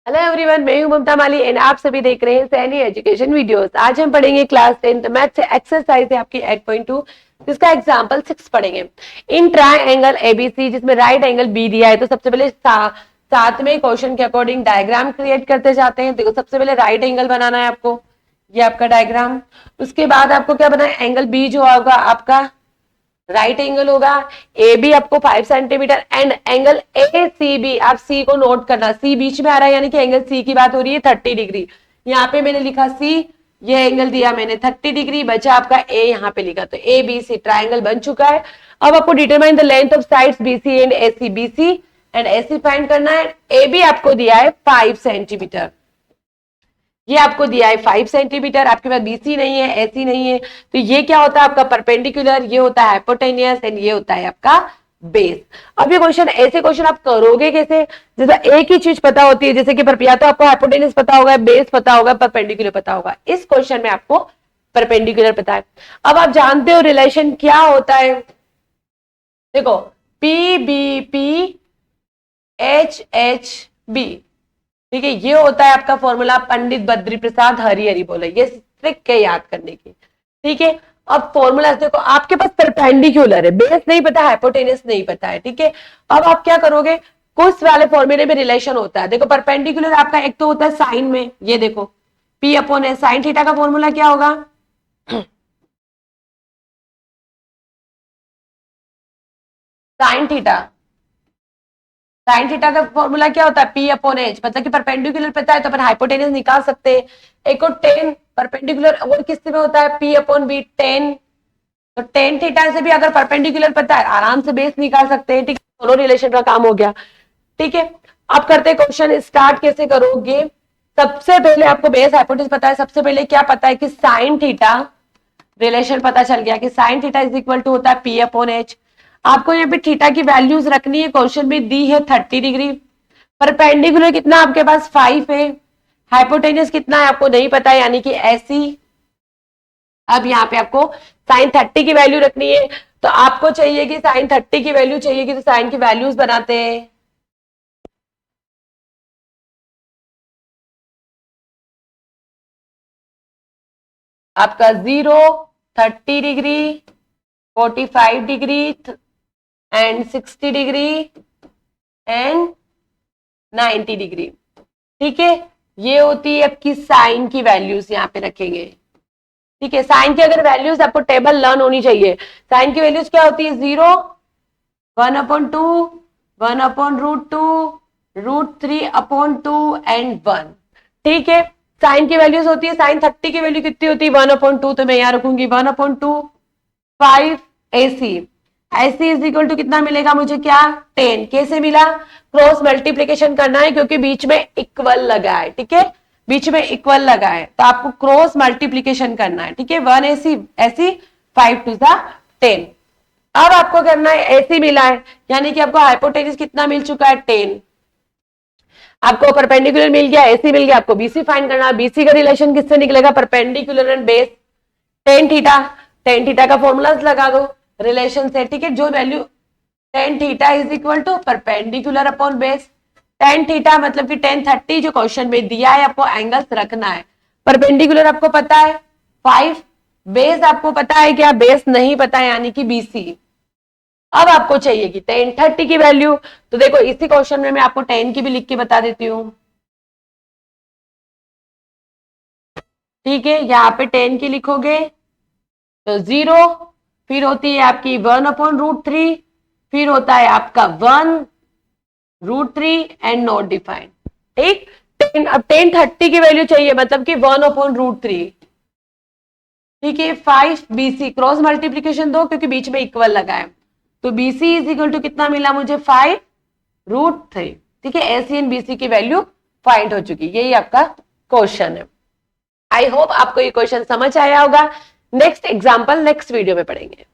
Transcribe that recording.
Hello everyone, मैं हूं ममता माली and आप सभी देख रहे हैं सैनी एजुकेशन वीडियोस। आज हम पढ़ेंगे क्लास 10th मैथ से एक्सरसाइज है आपकी 8.2 जिसका एग्जांपल 6 पढ़ेंगे। इन ट्रायंगल एबीसी जिसमें राइट एंगल बी दिया है, तो सबसे पहले सातवें क्वेश्चन के अकॉर्डिंग डायग्राम क्रिएट करते जाते हैं। देखो, सबसे पहले राइट एंगल बनाना है आपको, ये आपका डायग्राम। उसके बाद आपको क्या बनाना है, एंगल बी जो होगा आपका राइट एंगल होगा, ए बी आपको 5 centimetre and angle A C B, आप सी को नोट करना, सी बीच में आ रहा है यानी कि एंगल सी की बात हो रही है 30 डिग्री। यहाँ पे मैंने लिखा सी, ये एंगल दिया मैंने 30 डिग्री, बचा आपका ए, यहाँ पे लिखा, तो ए बी सी ट्राइंगल बन चुका है। अब आपको determine the length of sides BC and AC, BC and AC find करना है। ए बी आपको दिया है 5 सेंटीमीटर, ये आपको दिया है 5 सेंटीमीटर, आपके पास बीसी नहीं है, एसी नहीं है, तो ये क्या होता है आपका परपेंडिकुलर, ये होता है हाइपोटेनियस एंड ये होता है आपका बेस। अब ये क्वेश्चन, ऐसे क्वेश्चन आप करोगे कैसे, जैसा एक ही चीज पता होती है, जैसे कि या तो आपको हाइपोटेनियस पता होगा, बेस पता होगा, परपेंडिकुलर पता होगा। इस क्वेश्चन में आपको परपेंडिकुलर पता है। अब आप जानते हो रिलेशन क्या होता है, देखो P B P H H B, ठीक है, ये होता है आपका फॉर्मूला, पंडित बद्री प्रसाद हरि हरि बोले, ये ट्रिक है याद करने की, ठीक है। अब फॉर्मूला देखो, आपके पास परपेंडिकुलर है, बेस नहीं पता, हाइपोटेनस नहीं पता है, ठीक है। अब आप क्या करोगे, कुछ वाले फॉर्मूले में रिलेशन होता है। देखो परपेंडिकुलर आपका एक तो होता है साइन में, ये देखो पी अपॉन ए, साइन थीटा का फॉर्मूला क्या होगा, साइन थीटा, साइन थीटा का फॉर्मूला क्या होता है, पी अपॉन एच, मतलब कि परपेंडिकुलर पता है तो अपन हाइपोटेनस निकाल सकते हैं। एक और टेन परपेंडिकुलर और किस में होता है, पी अपॉन बी, टेन, तो टेन थीटा से भी अगर परपेंडिकुलर पता है आराम से बेस निकाल सकते हैं, ठीक है। दोनों रिलेशन का काम हो गया, ठीक है। अब करते हैं क्वेश्चन स्टार्ट, कैसे करोगे। सबसे पहले आपको बेस हाइपोटेनस पता है, सबसे पहले क्या पता है कि साइन थीटा, रिलेशन पता चल गया कि sine theta is equal to होता है पी अपॉन एच। आपको यहाँ पे थीटा की वैल्यूज रखनी है, क्वेश्चन में दी है 30 डिग्री, परपेंडिकुलर कितना आपके पास 5 है, हाइपोटेनस कितना है आपको नहीं पता है यानी कि ऐसी। अब यहाँ पे आपको साइन 30 की वैल्यू रखनी है, तो आपको चाहिए कि साइन 30 की वैल्यू चाहिए कि, तो साइन की वैल्यूज बनाते हैं। आपका 0, 30 degree, 45 degree and 60 degree and 90 degree, ठीक है। ये होती है आपकी साइन की वैल्यूज, यहाँ पे रखेंगे, ठीक है। साइन की अगर वैल्यूज आपको टेबल लर्न होनी चाहिए। साइन की वैल्यूज क्या होती है, 0, 1/2, 1/√2, √3/2 एंड 1, ठीक है। साइन की वैल्यूज होती है, साइन 30 की वैल्यू कितनी होती है 1/2, तो मैं यहाँ रखूंगी 1/2, 5 AC, ऐसी इज इक्वल टू कितना मिलेगा मुझे, क्या 10, कैसे मिला, क्रॉस मल्टीप्लीकेशन करना है क्योंकि बीच में इक्वल लगा है, ठीक है, बीच में इक्वल लगा है तो आपको क्रॉस मल्टीप्लीकेशन करना है, ठीक है। 1 AC ऐसी, 5 2 10। अब आपको करना है ऐसी मिला है यानी कि आपको हाइपोटेनस कितना मिल चुका है 10, आपको परपेंडिकुलर मिल गया, एसी मिल गया, आपको बीसी फाइंड करना है। बीसी का रिलेशन किससे निकलेगा, perpendicular and base, tan theta, tan theta का फॉर्मूला लगा दो रिलेशन से, ठीक है। जो value tan theta is equal to perpendicular upon base, tan theta मतलब कि 1030 जो क्वेश्चन में दिया है, आपको एंगल्स रखना है। परपेंडिकुलर आपको पता है 5, बेस आपको पता है क्या, बेस नहीं पता है यानी कि बीसी। अब आपको चाहिए कि 1030 की वैल्यू, तो देखो इसी क्वेश्चन में मैं आपको 10 की भी लिख के बता देती हूँ, ठीक है। यहाँ पे 10 की लिखोगे तो 0, फिर होती है आपकी 1/√3, फिर होता है आपका 1√3 एंड नॉट डिफाइंड, ठीक। 10, अब 1030 की वैल्यू चाहिए मतलब कि 1/√3, ठीक है। 5 BC, क्रॉस मल्टीप्लीकेशन दो क्योंकि बीच में इक्वल लगा है, तो BC इज इक्वल टू कितना मिला मुझे 5√3, ठीक है। AC एंड BC की वैल्यू फाइंड हो चुकी, यही आपका क्वेश्चन है। आई होप आपको ये क्वेश्चन समझ आया होगा। नेक्स्ट एग्जाम्पल नेक्स्ट वीडियो में पढ़ेंगे।